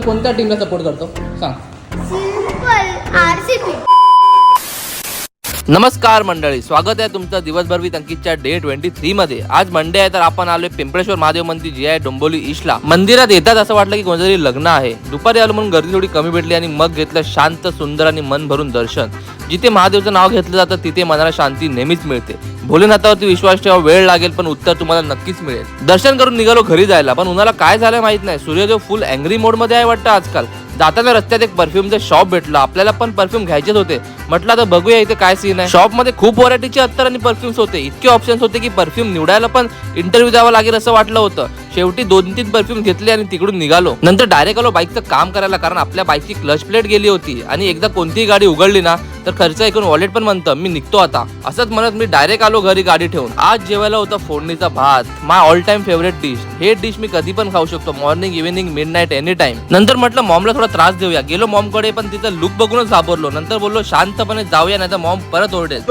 कोणत्या टीमला सपोर्ट करतो सांग. Simple RCB. नमस्कार मंडळी, स्वागत आहे तुमचं दिवसभर विथ अंकितच्या डे 23 मध्ये. आज मंडे आहे तर आपण आलोय पिंपळेश्वर महादेव मंदिर जे आहे डोंबिवली ईस्टला. मंदिरात येतात असं वाटलं की कोणतरी लग्न आहे. दुपारी आलो म्हणून गर्दी थोडी कमी भेटली आणि मग घेतलं शांत सुंदर आणि मन भरून दर्शन. जिथे महादेवचं नाव घेतलं जातं तिथे मनाला शांती नेहमीच मिळते. भोलेनाथावरती विश्वास ठेवा, वेळ लागेल पण उत्तर तुम्हाला नक्कीच मिळेल. दर्शन करून निघालो घरी जायला, पण उन्हाला काय झालंय माहित नाही. सूर्यदेव फुल अँग्री मोड मध्ये आहे वाटतं आजकाल. जाताना रस्त्यात एक परफ्यूमचं शॉप भेटलं. आपल्याला पण परफ्यूम घ्यायचेच होते. म्हटलं तर बघूया इथे काय सीन आहे. शॉप मध्ये खूप व्हरायटीचे अत्तर आणि परफ्यूम्स होते. इतके ऑप्शन्स होते की परफ्यूम निवडायला पण इंटरव्ह्यू द्यावा लागेल असं वाटलं होतं. शेवटी 2-3 परफ्यूम घेतले आणि तिकडून निघालो. नंतर डायरेक्ट आलो बाईकचं काम करायला, कारण आपल्या बाईकची क्लच प्लेट गेली होती आणि एकदा कोणतीही गाडी उघडली ना तर खर्च ऐकून वॉलेट पण म्हणतं मी निघतो आता. असंच म्हणत मी डायरेक्ट आलो घरी गाडी ठेवून. आज जेवायला होता फोडणीचा भात, माय ऑल टाइम फेवरेट डिश. हे डिश मी कधी पण खाऊ शकतो, morning evening mid night any time. नंतर म्हटलं मॉमला थोडा त्रास देऊया. गेलो मॉमकडे, पण तिथं लुक बघूनच घाबरलो. नंतर बोललो शांतपणे जाऊया नाही तर मॉम परत ओरडेल.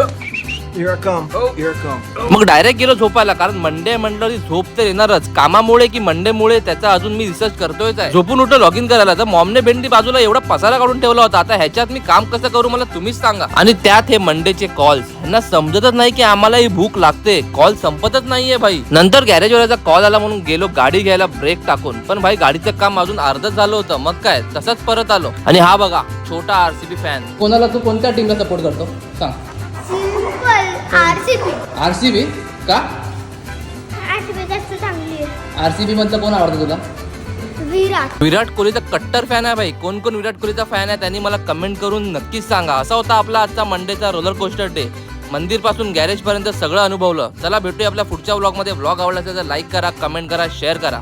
मग डायरेक्ट गेलो झोपायला, कारण मंडे म्हटलं झोप तर येणारच. कामामुळे की मंडेमुळे त्याचा अजून मी रिसर्च करतोय. झोपून उठलो लॉग इन करायला तर मॉमने भेंडी बाजूला एवढा पसारा काढून ठेवला होता. आता ह्याच्यात मी काम कसं करू मला तुम्हीच सांगा. आणि त्यात हे मंडेचे कॉल्स, ह्यांना समजतच नाही की आम्हाला ही भूक लागते. कॉल संपतच नाहीये भाई. नंतर गॅरेजवाल्याचा कॉल आला म्हणून गेलो गाडी घ्यायला ब्रेक टाकून, पण भाई गाडीचं काम अजून अर्धच झालं होतं. मग काय तसंच परत आलो. आणि हा बघा छोटा आरसीबी फॅन. कोणाला तू कोणत्या टीमला सपोर्ट करतो सांग. Simple RCB. आरसीबी का? आरसीबी जास्त चांगली आहे. आरसीबी मधलं कोण आवडतं तुला? विराट कोहलीचा कट्टर फॅन आहे भाई. कोण कोण विराट कोहलीचा फॅन आहे त्यांनी मला कमेंट करून नक्कीच सांगा. असा होता आपला आजचा मंडेचा रोलर कोस्टर डे. मंदिर पासून गॅरेज पर्यंत सगळं अनुभवलं. चला भेटूया आपल्या पुढच्या व्लॉग मध्ये. व्लॉग आवडला असेल तर लाईक करा, कमेंट करा, शेअर करा.